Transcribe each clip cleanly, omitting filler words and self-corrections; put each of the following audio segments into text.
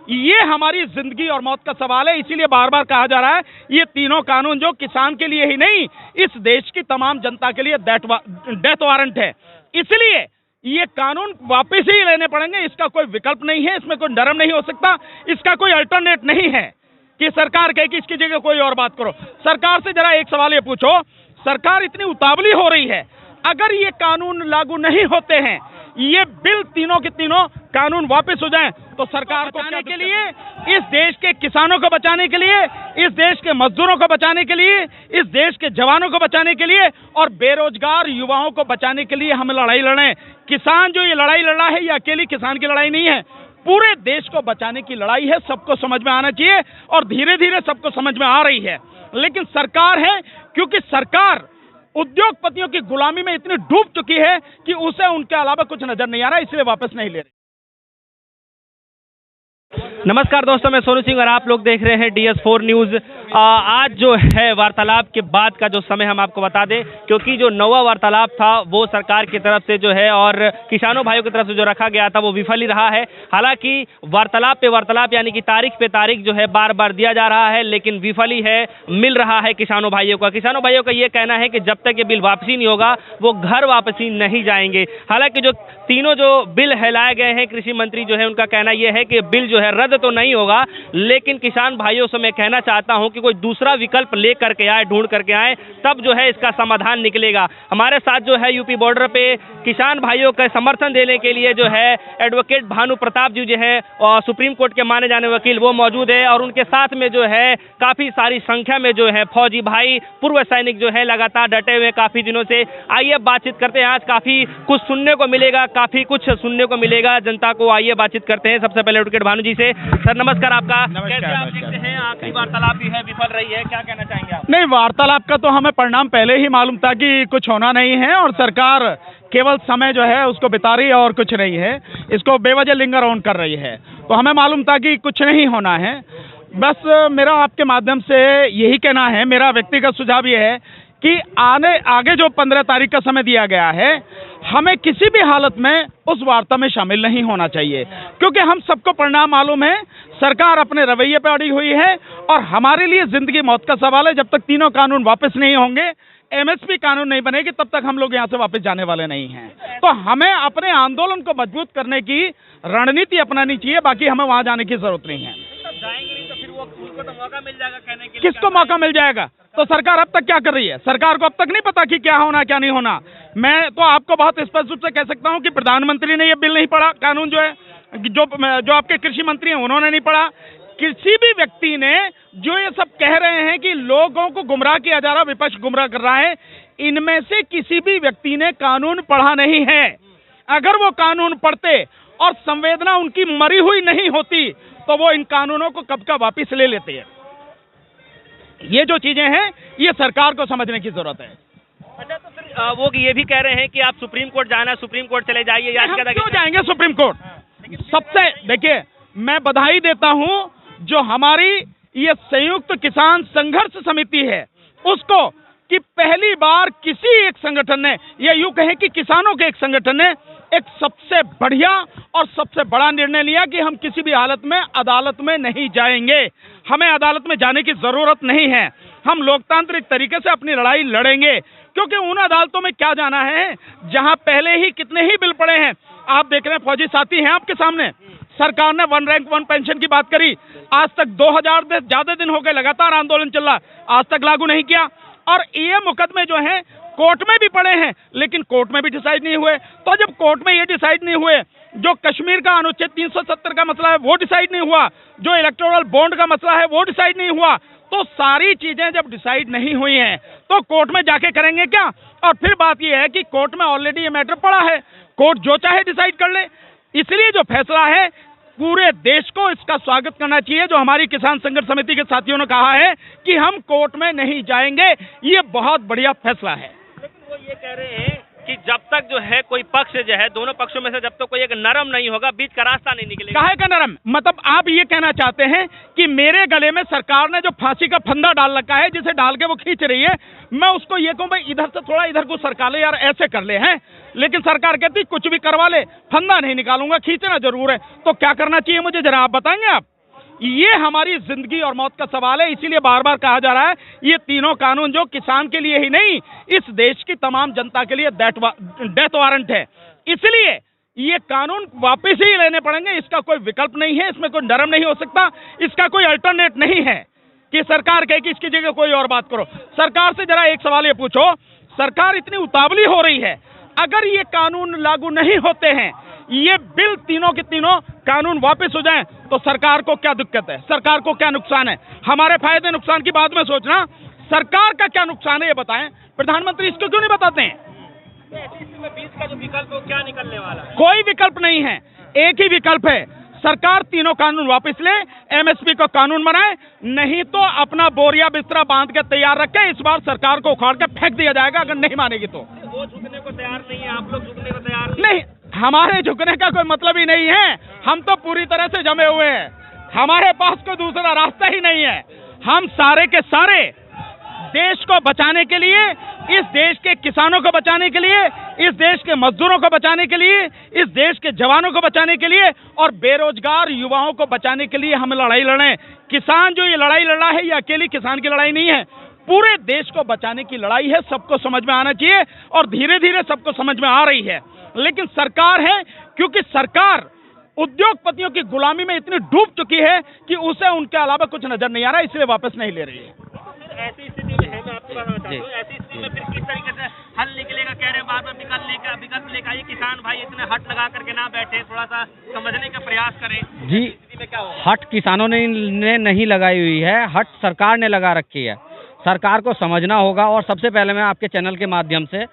ये हमारी जिंदगी और मौत का सवाल है। इसीलिए बार बार कहा जा रहा है ये तीनों कानून जो किसान के लिए ही नहीं, इस देश की तमाम जनता के लिए डेथ वारंट है। इसलिए ये कानून वापस ही लेने पड़ेंगे, इसका कोई विकल्प नहीं है, इसमें कोई नरम नहीं हो सकता, इसका कोई अल्टरनेट नहीं है कि सरकार कहे कि इसकी जगह कोई और बात करो। सरकार से जरा एक सवाल ये पूछो, सरकार इतनी उतावली हो रही है, अगर ये कानून लागू नहीं होते हैं, ये बिल तीनों के तीनों कानून वापस हो जाएं, तो सरकार को बचाने के लिए, इस देश के किसानों को बचाने के लिए, इस देश के मजदूरों को बचाने के लिए, इस देश के जवानों को बचाने के लिए और बेरोजगार युवाओं को बचाने के लिए हम लड़ाई लड़ें। किसान जो ये लड़ाई लड़ रहा है, ये अकेली किसान की लड़ाई नहीं है, पूरे देश को बचाने की लड़ाई है। सबको समझ में आना चाहिए और धीरे धीरे सबको समझ में आ रही है। लेकिन सरकार है, क्योंकि सरकार उद्योगपतियों की गुलामी में इतनी डूब चुकी है कि उसे उनके अलावा कुछ नजर नहीं आ रहा, इसलिए वापस नहीं ले रही। नमस्कार दोस्तों, मैं सोनू सिंह और आप लोग देख रहे हैं DS4 न्यूज़। आज जो है वार्तालाप के बाद का जो समय हम आपको बता दें, क्योंकि जो 9वां वार्तालाप था वो सरकार की तरफ से जो है और किसानों भाइयों की तरफ से जो रखा गया था वो विफल ही रहा है। हालांकि वार्तालाप पे वार्तालाप यानी कि तारीख पे तारीख जो है बार बार दिया जा रहा है, लेकिन विफल ही है, मिल रहा है किसानों भाइयों का। किसानों भाइयों का ये कहना है कि जब तक ये बिल वापसी नहीं होगा वो घर वापसी नहीं जाएंगे। हालांकि जो तीनों जो बिल है लाए गए हैं, कृषि मंत्री जो है उनका कहना यह है कि बिल जो है रद्द तो नहीं होगा, लेकिन किसान भाइयों से मैं कहना चाहता हूं कि कोई दूसरा विकल्प ले करके आए, ढूंढ करके आए, तब जो है इसका समाधान निकलेगा। हमारे साथ जो है यूपी बॉर्डर पे किसान भाइयों का समर्थन देने के लिए जो है एडवोकेट भानु प्रताप जी जो है और सुप्रीम कोर्ट के माने जाने वकील वो मौजूद है, और उनके साथ में जो है काफी सारी संख्या में जो है फौजी भाई, पूर्व सैनिक जो है लगातार डटे हुए काफी दिनों से। आइए बातचीत करते हैं, आज काफी कुछ सुनने को मिलेगा, काफी कुछ सुनने को मिलेगा जनता को। आइए बातचीत करते हैं सबसे पहले एडवोकेट भानु जी से। सर नमस्कार, आपका कैसे आप देखते हैं आखिरी वार्तालाप भी है, विफल रही है, क्या कहना चाहेंगे आप? नहीं, वार्तालाप का तो हमें परिणाम पहले ही मालूम था कि कुछ होना नहीं है और सरकार केवल समय जो है उसको बिता रही है और कुछ नहीं है, इसको बेवजह लिंगर ऑन कर रही है। तो हमें मालूम था कि कुछ नहीं होना है। बस मेरा आपके माध्यम से यही कहना है, मेरा व्यक्तिगत सुझाव ये है कि आगे जो 15 तारीख का समय दिया गया है, हमें किसी भी हालत में उस वार्ता में शामिल नहीं होना चाहिए, क्योंकि हम सबको परिणाम मालूम है। सरकार अपने रवैये पर अड़ी हुई है और हमारे लिए जिंदगी मौत का सवाल है। जब तक तीनों कानून वापस नहीं होंगे, MSP कानून नहीं बनेगी, तब तक हम लोग यहाँ से वापस जाने वाले नहीं हैं। तो हमें अपने आंदोलन को मजबूत करने की रणनीति अपनानी चाहिए, बाकी हमें वहां जाने की जरूरत नहीं है। जाएंगे नहीं तो फिर वो उनको तो मौका मिल जाएगा कहने के लिए। किसको मौका मिल जाएगा? तो सरकार अब तक क्या कर रही है? सरकार को अब तक नहीं पता कि क्या होना क्या नहीं होना। मैं तो आपको बहुत स्पष्ट रूप से कह सकता हूं कि प्रधानमंत्री ने ये बिल नहीं पढ़ा, कानून जो है, जो आपके कृषि मंत्री हैं उन्होंने नहीं पढ़ा। किसी भी व्यक्ति ने जो ये सब कह रहे हैं कि लोगों को गुमराह किया जा रहा, विपक्ष गुमराह कर रहा है, इनमें से किसी भी व्यक्ति ने कानून पढ़ा नहीं है। अगर वो कानून पढ़ते और संवेदना उनकी मरी हुई नहीं होती तो वो इन कानूनों को कब का वापिस ले लेते हैं। ये जो चीजें हैं ये सरकार को समझने की जरूरत है। अच्छा, तो फिर वो ये भी कह रहे हैं कि आप सुप्रीम कोर्ट जाना, सुप्रीम कोर्ट चले जाइए। हम क्यों जाएंगे सुप्रीम कोर्ट? सबसे देखिए, मैं बधाई देता हूं जो हमारी ये संयुक्त किसान संघर्ष समिति है उसको, कि पहली बार किसी एक संगठन ने, या यूं कहें कि किसानों के एक संगठन ने एक सबसे बढ़िया और सबसे बड़ा निर्णय लिया कि हम किसी भी हालत में अदालत में नहीं जाएंगे। हमें अदालत में जाने की जरूरत नहीं है, हम लोकतांत्रिक तरीके से अपनी लड़ाई लड़ेंगे। क्योंकि उन अदालतों में क्या जाना है जहां पहले ही कितने ही बिल पड़े हैं। आप देख रहे हैं, फौजी साथी हैं आपके सामने, सरकार ने 1 रैंक 1 पेंशन की बात करी, आज तक 2000 से ज्यादा दिन हो गए लगातार आंदोलन चल रहा, आज तक लागू नहीं किया। और ये मुकदमे जो हैं कोर्ट में भी पड़े हैं, लेकिन कोर्ट में भी डिसाइड नहीं हुए। तो जब कोर्ट में ये डिसाइड नहीं हुए, जो कश्मीर का अनुच्छेद 370 का मसला है वो डिसाइड नहीं हुआ, जो इलेक्टोरल बॉन्ड का मसला है वो डिसाइड नहीं हुआ, तो सारी चीजें जब डिसाइड नहीं हुई हैं तो कोर्ट में जाके करेंगे क्या? और फिर बात यह है कि कोर्ट में ऑलरेडी ये मैटर पड़ा है, कोर्ट जो चाहे डिसाइड कर ले। इसलिए जो फैसला है, पूरे देश को इसका स्वागत करना चाहिए। जो हमारी किसान संघर्ष समिति के साथियों ने कहा है कि हम कोर्ट में नहीं जाएंगे, ये बहुत बढ़िया फैसला है। लेकिन वो ये कह रहे हैं कि जब तक जो है कोई पक्ष जो है, दोनों पक्षों में से जब तक कोई एक नरम नहीं होगा, बीच का रास्ता नहीं निकलेगा। काहे का नरम? मतलब आप ये कहना चाहते हैं कि मेरे गले में सरकार ने जो फांसी का फंदा डाल रखा है, जिसे डाल के वो खींच रही है, मैं उसको ये कहूं भाई इधर से थोड़ा इधर को सरका ले यार, ऐसे कर ले हैं। लेकिन सरकार कहती कुछ भी करवा ले, फंदा नहीं निकालूंगा, खींचना जरूर है। तो क्या करना चाहिए मुझे, जरा आप बताएंगे? आप ये हमारी जिंदगी और मौत का सवाल है। इसीलिए बार बार कहा जा रहा है ये तीनों कानून जो किसान के लिए ही नहीं, इस देश की तमाम जनता के लिए डेथ वारंट है। इसलिए ये कानून वापस ही लेने पड़ेंगे, इसका कोई विकल्प नहीं है, इसमें कोई नरम नहीं हो सकता, इसका कोई अल्टरनेट नहीं है कि सरकार कहे कि इसकी जगह कोई और बात करो। सरकार से जरा एक सवाल ये पूछो, सरकार इतनी उतावली हो रही है, अगर ये कानून लागू नहीं होते हैं, ये बिल तीनों के तीनों कानून वापस हो जाएं, तो सरकार को क्या दिक्कत है, सरकार को क्या नुकसान है? हमारे फायदे नुकसान की बाद में सोचना, सरकार का क्या नुकसान है ये बताएं। प्रधानमंत्री इसको क्यों नहीं बताते हैं? बीच का जो विकल्प है क्या निकलने वाला है? कोई विकल्प नहीं है, एक ही विकल्प है, सरकार तीनों कानून वापस ले, एमएसपी को कानून बनाए, नहीं तो अपना बोरिया बिस्तरा बांध के तैयार रखे। इस बार सरकार को उखाड़ के फेंक दिया जाएगा अगर नहीं मानेगी तो। वो झुकने को तैयार नहीं है, आप लोग झुकने को तैयार नहीं, हमारे झुकने का कोई मतलब ही नहीं है, हम तो पूरी तरह से जमे हुए हैं, हमारे पास कोई दूसरा रास्ता ही नहीं है। हम सारे के सारे देश को बचाने के लिए, इस देश के किसानों को बचाने के लिए, इस देश के मजदूरों को बचाने के लिए, इस देश के जवानों को बचाने के लिए और बेरोजगार युवाओं को बचाने के लिए हम लड़ाई लड़ें। किसान जो ये लड़ाई लड़ रहा है, ये अकेली किसान की लड़ाई नहीं है, पूरे देश को बचाने की लड़ाई है। सबको समझ में आना चाहिए और धीरे धीरे सबको समझ में आ रही है। लेकिन सरकार है, क्योंकि सरकार उद्योगपतियों की गुलामी में इतनी डूब चुकी है कि उसे उनके अलावा कुछ नजर नहीं आ रहा, इसलिए वापस नहीं ले रही है। ऐसी स्थिति में है, मैं आपको बताना चाहता हूँ, ऐसी स्थिति में फिर किस तरीके से हल निकलेगा? कह रहे हैं बार बार विकल्प लेकर आइए, किसान भाई इतने हट लगा करके ना बैठे, थोड़ा सा समझने का प्रयास करें। जी, स्थिति में क्या होगा? हट किसानों ने नहीं लगाई हुई है, हट सरकार ने लगा रखी है। सरकार को समझना होगा। और सबसे पहले मैं आपके चैनल के माध्यम से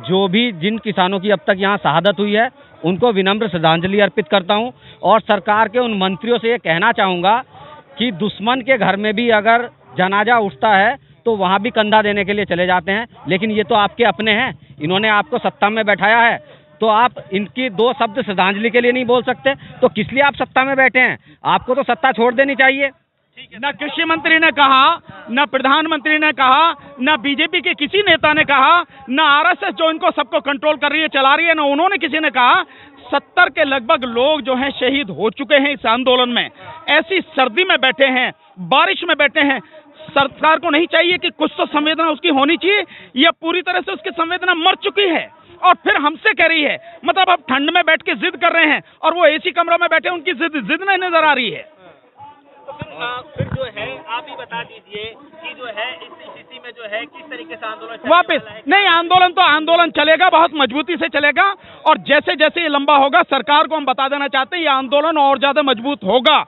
जो भी जिन किसानों की अब तक यहाँ शहादत हुई है, उनको विनम्र श्रद्धांजलि अर्पित करता हूँ। और सरकार के उन मंत्रियों से ये कहना चाहूँगा कि दुश्मन के घर में भी अगर जनाजा उठता है तो वहाँ भी कंधा देने के लिए चले जाते हैं, लेकिन ये तो आपके अपने हैं, इन्होंने आपको सत्ता में बैठाया है, तो आप इनकी दो शब्द श्रद्धांजलि के लिए नहीं बोल सकते, तो किस लिए आप सत्ता में बैठे हैं? आपको तो सत्ता छोड़ देनी चाहिए। न कृषि मंत्री ने कहा, न प्रधानमंत्री ने कहा, न बीजेपी के किसी नेता ने कहा, न आरएसएस जो इनको सबको कंट्रोल कर रही है, चला रही है, न उन्होंने किसी ने कहा। 70 के लगभग लोग जो हैं शहीद हो चुके हैं इस आंदोलन में। ऐसी सर्दी में बैठे हैं, बारिश में बैठे हैं, सरकार को नहीं चाहिए कि कुछ तो संवेदना उसकी होनी चाहिए? यह पूरी तरह से उसकी संवेदना मर चुकी है और फिर हमसे कह रही है, मतलब अब ठंड में बैठ के जिद कर रहे हैं और वो एसी कमरों में बैठे, उनकी जिद नहीं नजर आ रही है। फिर जो है आप ही बता दीजिए कि जो है इस स्थिति में जो है किस तरीके से आंदोलन वापस नहीं, आंदोलन चलेगा, बहुत मजबूती से चलेगा और जैसे जैसे ये लंबा होगा, सरकार को हम बता देना चाहते हैं, ये आंदोलन और ज्यादा मजबूत होगा।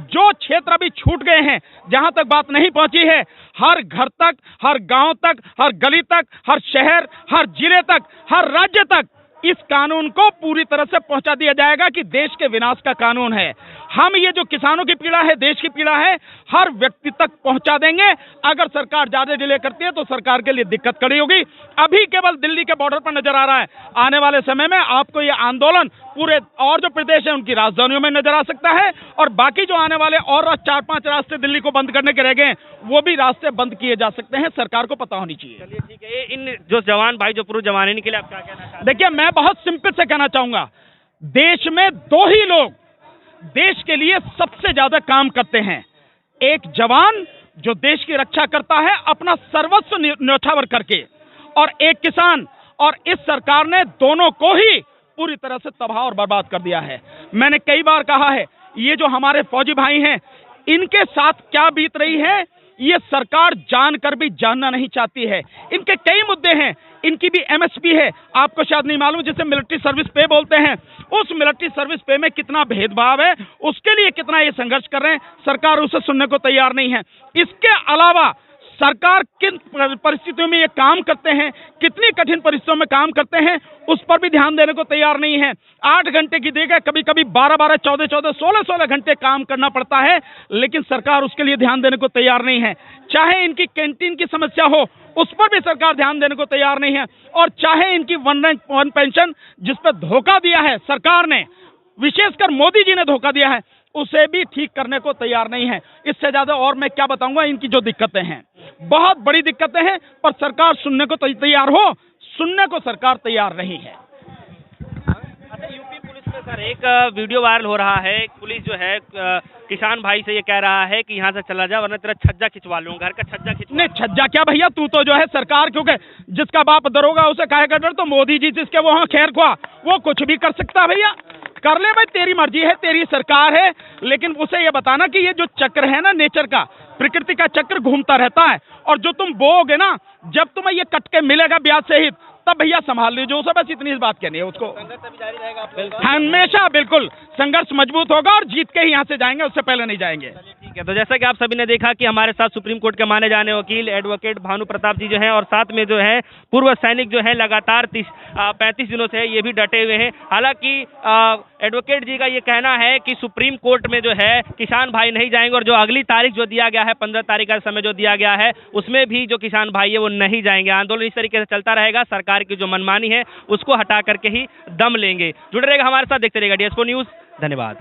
जो क्षेत्र अभी छूट गए हैं, जहां तक बात नहीं पहुंची है, हर घर तक, हर गांव तक, हर गली तक, हर शहर, हर जिले तक, हर राज्य तक इस कानून को पूरी तरह से पहुंचा दिया जाएगा कि देश के विनाश का कानून है। हम ये जो किसानों की पीड़ा है, देश की पीड़ा है, हर व्यक्ति तक पहुंचा देंगे। अगर सरकार ज्यादा डिले करती है तो सरकार के लिए दिक्कत खड़ी होगी। अभी केवल दिल्ली के बॉर्डर पर नजर आ रहा है, आने वाले समय में आपको ये आंदोलन पूरे और जो प्रदेश है उनकी राजधानियों में नजर आ सकता है और बाकी जो आने वाले और 4-5 रास्ते दिल्ली को बंद करने के रह गए, वो भी रास्ते बंद किए जा सकते हैं। सरकार को पता होनी चाहिए। चलिए ठीक है, इन जो जवान भाई जो पूर्व जवान, इनके लिए आप क्या कहना चाहते हैं? देखिए, मैं बहुत सिंपल से कहना चाहूंगा, देश में दो ही लोग देश के लिए सबसे ज्यादा काम करते हैं। एक जवान जो देश की रक्षा करता है अपना सर्वस्व न्यौछावर करके, और एक किसान। और इस सरकार ने दोनों को ही पूरी तरह से तबाह और बर्बाद कर दिया है। मैंने कई बार कहा है, ये जो हमारे फौजी भाई हैं, इनके साथ क्या बीत रही है ये सरकार जानकर भी जानना नहीं चाहती है। इनके कई मुद्दे हैं, इनकी भी एमएसपी है, आपको शायद नहीं मालूम, जिसे मिलिट्री सर्विस पे बोलते हैं। उस मिलिट्री सर्विस पे में कितना भेदभाव है, उसके लिए कितना ये संघर्ष कर रहे हैं, सरकार उसे सुनने को तैयार नहीं है। इसके अलावा सरकार किन परिस्थितियों में ये काम करते हैं, कितनी कठिन परिस्थितियों में काम करते हैं, उस पर भी ध्यान देने को तैयार नहीं है। 8 घंटे की जगह कभी कभी 12-12, 14-14, 16-16 घंटे काम करना पड़ता है, लेकिन सरकार उसके लिए ध्यान देने को तैयार नहीं है। चाहे इनकी कैंटीन की समस्या हो, उस पर भी सरकार ध्यान देने को तैयार नहीं है। और चाहे इनकी 1 रैंक 1 पेंशन, जिस पर धोखा दिया है सरकार ने, विशेषकर मोदी जी ने धोखा दिया है, उसे भी ठीक करने को तैयार नहीं है। इससे ज्यादा और मैं क्या बताऊंगा, इनकी जो दिक्कतें हैं, बहुत बड़ी दिक्कतें हैं, पर सरकार सुनने को तैयार हो, सुनने को सरकार तैयार नहीं है। अच्छा, यूपी पुलिस में सर एक वीडियो वायरल हो रहा है, पुलिस जो है किसान भाई से ये कह रहा है कि यहाँ से चला जा वरना तेरा छज्जा खिंचवा लूँ, घर का छज्जा खिंचवा। नहीं छज्जा क्या भैया, तू तो जो है सरकार, क्योंकि जिसका बाप दरोगा उसे काहे का डर, तो मोदी जी जिसके वो हाँ खैर खुआ वो कुछ भी कर सकता भैया, कर ले भाई, तेरी मर्जी है, तेरी सरकार है, लेकिन उसे ये बताना कि ये जो चक्र है ना नेचर का, प्रकृति का चक्र घूमता रहता है, और जो तुम बोओगे ना, जब तुम्हें ये कट के मिलेगा ब्याज सहित, तब भैया संभाल लीजिए उसे, बस इतनी बात कहनी है उसको। हमेशा बिल्कुल संघर्ष मजबूत होगा और जीत के ही यहाँ से जाएंगे, उससे पहले नहीं जाएंगे। ठीक है, तो जैसा कि आप सभी ने देखा कि हमारे साथ सुप्रीम कोर्ट के माने जाने वकील एडवोकेट भानु प्रताप जी जो हैं, और साथ में जो है पूर्व सैनिक जो है लगातार 35 दिनों से ये भी डटे हुए हैं। हालांकि एडवोकेट जी का ये कहना है कि सुप्रीम कोर्ट में जो है किसान भाई नहीं जाएंगे, और जो अगली तारीख जो दिया गया है 15 तारीख का समय जो दिया गया है उसमें भी जो किसान भाई है वो नहीं जाएंगे। आंदोलन इस तरीके से चलता रहेगा, सरकार की जो मनमानी है उसको हटा करके ही दम लेंगे। जुड़े रहेगा हमारे साथ, देखते रहेगा DS4 न्यूज़। धन्यवाद।